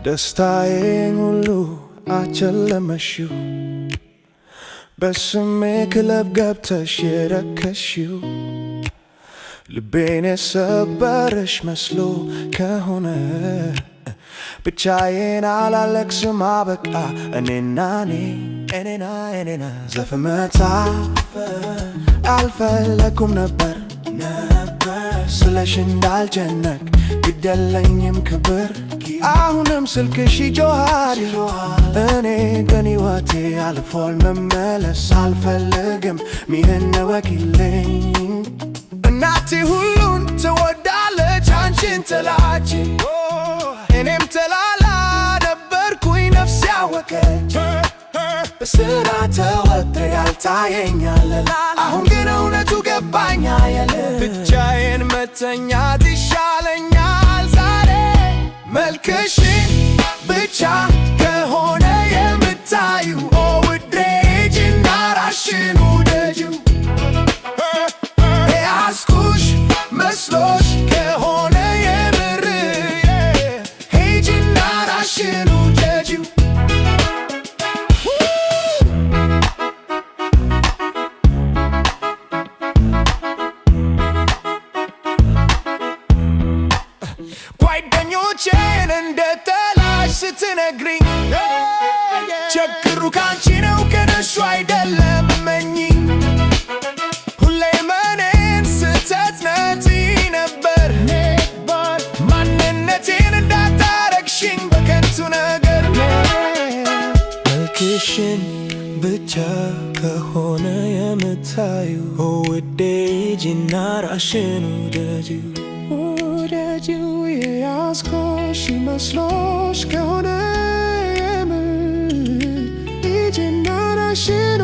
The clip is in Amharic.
ደስታዬን ሁሉ አጨለመሽው በስሜ ክለብ ገብተሽ የረከሽው ልቤን የሰበረሽ መስሎ ከሆነ ብቻዬን አላለቅስም አበቃ እኔና እኔና ዘፍመታ አልፈለኩም ነበር ስለሽ እንዳልጨነቅ ግደለኝም ክብር አሁንም ስልክሽ ይጮሃል እኔ ግን ሕይወቴ አልፏል መመለስ አልፈልግም ሚህን ወኪልኝ እናቴ ሁሉን ትወዳለች አንቺን ትላች እኔም ተላላ ነበርኩኝ ነፍስ ያወቀች በስራ ተወጥሬ ያልታየኛል አሁን ግን እውነቱ ገባኛ የለ ብቻዬን መተኛት ይሻለኛል ዛሬ መልክሽን ብቻ ከሆነ የምታዩ ኦ ውዴ ሂጂና ራስሽን ውደጂው የያዝኩሽ መስሎሽ ከሆነ የምር ሂጂና ራስሽን ውደጂው ጓደኞቼን እንደጠላሽ ስትነግሪኝ ችግሩ ካንቺ ነው ከነሱ አይደለም እመኚኝ ሁሌም እኔን ስህተት ነቲ ነበር ማንነቴን እንዳታረግሽኝ በከንቱ ነገር መልክሽን ብቻ ከሆነ የምታዩ ውዴ ሂጂና ራስሽን ውደጂው የያዝኩሽ መስሎሽ ከሆነ የምር ሂጂና ራስሽን